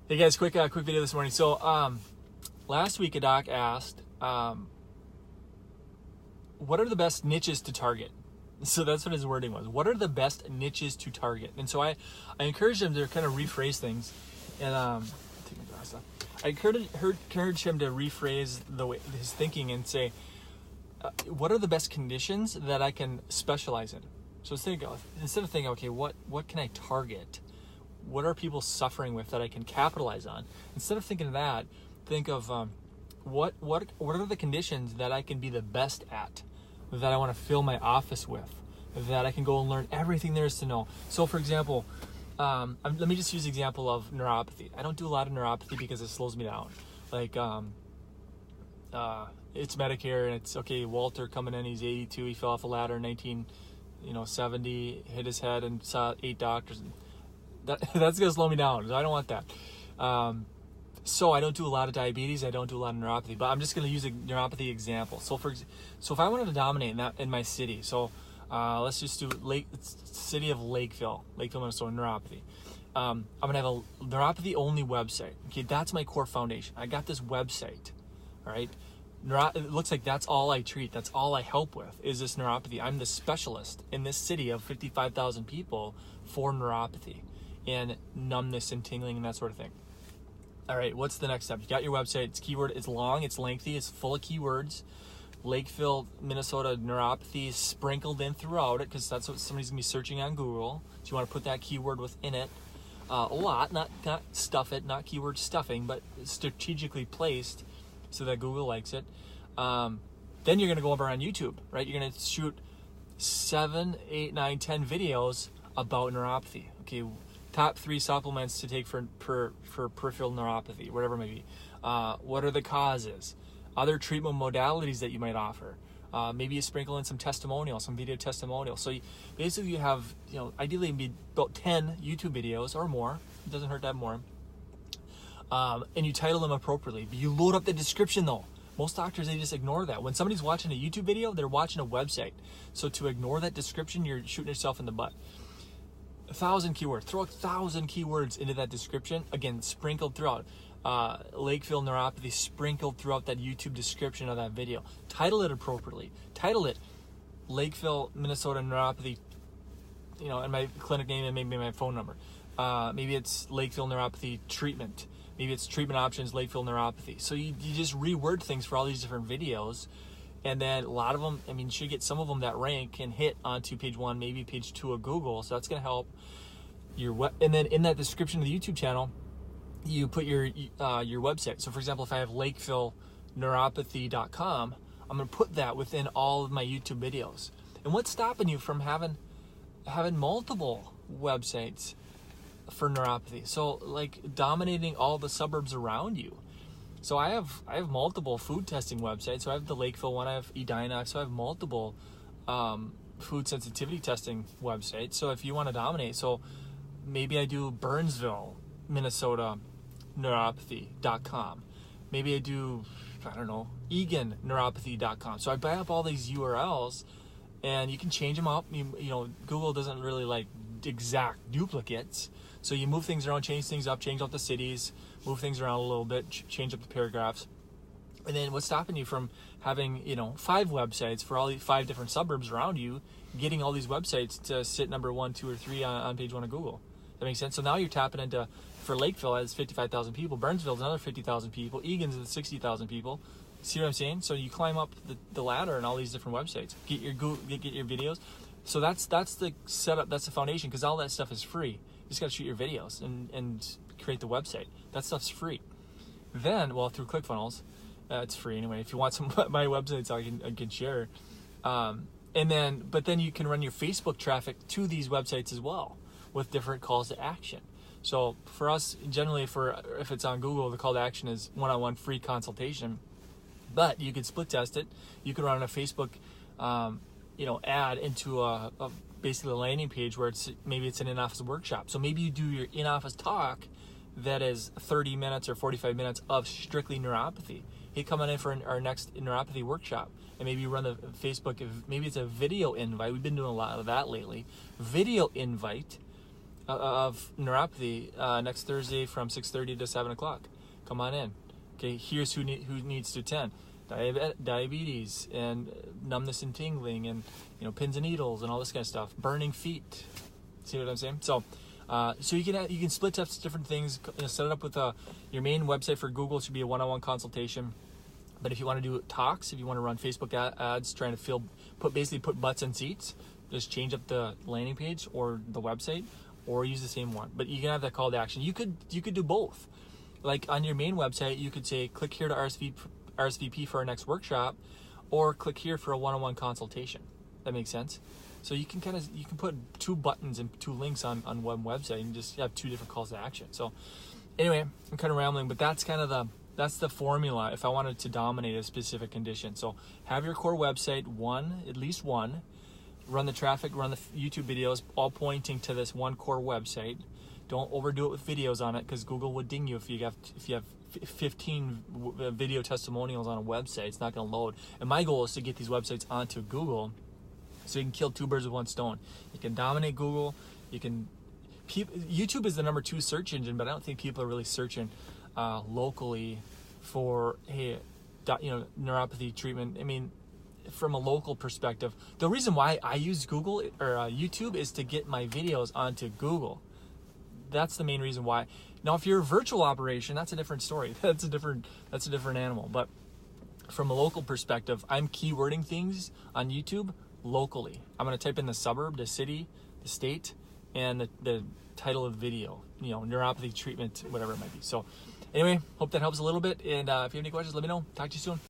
Hey guys, quick video this morning. So last week a doc asked, what are the best niches to target? So that's what his wording was. What are the best niches to target? And so I encouraged him to kind of rephrase things. And take my glass off. I encouraged him to rephrase his thinking and say, what are the best conditions that I can specialize in? So instead of thinking, okay, what can I target? What are people suffering with that I can capitalize on? Instead of thinking of that, think of what are the conditions that I can be the best at, that I want to fill my office with, that I can go and learn everything there is to know. So for example, let me just use the example of neuropathy. I don't do a lot of neuropathy because it slows me down. Like it's Medicare and it's okay. Walter coming in, he's 82. He fell off a ladder in 1970, hit his head and saw 8 doctors. That's gonna slow me down. I don't want that. So I don't do a lot of diabetes. I don't do a lot of neuropathy. But I'm just gonna use a neuropathy example. So if I wanted to dominate in my city, so let's just do city of Lakeville, Minnesota, neuropathy. I'm gonna have a neuropathy only website. Okay, that's my core foundation. I got this website. All right. It looks like that's all I treat. That's all I help with is this neuropathy. I'm the specialist in this city of 55,000 people for neuropathy and numbness and tingling and that sort of thing. All right, what's the next step? You got your website. It's keyword. It's long. It's lengthy. It's full of keywords. Lakeville, Minnesota neuropathy sprinkled in throughout it because that's what somebody's gonna be searching on Google. So you want to put that keyword within it a lot, not stuff it, not keyword stuffing, but strategically placed so that Google likes it. Then you're gonna go over on YouTube, right? You're gonna shoot 7, 8, 9, 10 videos about neuropathy. Okay. Top 3 supplements to take for peripheral neuropathy, whatever it may be. What are the causes? Other treatment modalities that you might offer. Maybe you sprinkle in some testimonials, some video testimonials. So basically you have, ideally it'd be about 10 YouTube videos or more. It doesn't hurt to have more. And you title them appropriately. You load up the description though. Most doctors, they just ignore that. When somebody's watching a YouTube video, they're watching a website. So to ignore that description, you're shooting yourself in the butt. 1,000 keywords. Throw 1,000 keywords into that description. Again, sprinkled throughout. Lakeville neuropathy sprinkled throughout that YouTube description of that video. Title it appropriately. Title it Lakeville, Minnesota neuropathy, and my clinic name and maybe my phone number. Maybe it's Lakeville neuropathy treatment. Maybe it's treatment options, Lakeville neuropathy. So you just reword things for all these different videos. And then a lot of them, you should get some of them that rank and hit onto page 1, maybe page 2 of Google. So that's going to help your and then in that description of the YouTube channel, you put your website. So for example, if I have lakevilleNeuropathy.com, I'm going to put that within all of my YouTube videos. And what's stopping you from having multiple websites for neuropathy? So like dominating all the suburbs around you. So I have multiple food testing websites. So I have the Lakeville one, I have Edina. So I have multiple food sensitivity testing websites. So if you want to dominate, so maybe I do Burnsville, Minnesota neuropathy.com. Maybe I do, EganNeuropathy.com. So I buy up all these URLs and you can change them up. Google doesn't really like exact duplicates. So you move things around, change things up, change out the cities, move things around a little bit, change up the paragraphs. And then what's stopping you from having, 5 websites for all the 5 different suburbs around you, getting all these websites to sit number 1, 2, or 3 on page 1 of Google? That makes sense? So now you're tapping into, for Lakeville, has 55,000 people. Burnsville's another 50,000 people. Egan's is 60,000 people. See what I'm saying? So you climb up the ladder in all these different websites. Get your videos. So that's the setup. That's the foundation, because all that stuff is free. You just got to shoot your videos and create the website. That stuff's free. Then, through ClickFunnels, it's free anyway. If you want some my websites, I can share. But then you can run your Facebook traffic to these websites as well with different calls to action. So for us, generally, if it's on Google, the call to action is one-on-one free consultation. But you could split test it. You could run a Facebook, ad into a basically a landing page where maybe it's an in-office workshop. So maybe you do your in-office talk that is 30 minutes or 45 minutes of strictly neuropathy. Hey, come on in for our next neuropathy workshop. And maybe you run the Facebook, maybe it's a video invite. We've been doing a lot of that lately. Video invite of neuropathy next Thursday from 6:30 to 7 o'clock. Come on in. Okay, here's who needs to attend. Diabetes and numbness and tingling and pins and needles and all this kind of stuff. Burning feet. See what I'm saying? So you can split test different things. Set it up with your main website for Google. It should be a one-on-one consultation. But if you want to do talks, if you want to run Facebook ads trying to put butts in seats, just change up the landing page or the website, or use the same one. But you can have that call to action. You could do both. Like on your main website, you could say click here to RSVP for our next workshop, or click here for a one-on-one consultation. That makes sense. So you can put two buttons and two links on one website and just have two different calls to action. So anyway, I'm kind of rambling, but that's that's the formula if I wanted to dominate a specific condition. So have your core website, at least one, run the traffic, run the YouTube videos, all pointing to this one core website. Don't overdo it with videos on it, because Google would ding you if you have 15 video testimonials on a website. It's not going to load. And my goal is to get these websites onto Google, so you can kill two birds with one stone. You can dominate Google. YouTube is the number 2 search engine, but I don't think people are really searching locally for neuropathy treatment. I mean, from a local perspective, the reason why I use Google or YouTube is to get my videos onto Google. That's the main reason why. Now, if you're a virtual operation, that's a different story. That's a different animal. But from a local perspective, I'm keywording things on YouTube locally. I'm going to type in the suburb, the city, the state, and the title of the video. Neuropathy treatment, whatever it might be. So anyway, hope that helps a little bit. And if you have any questions, let me know. Talk to you soon.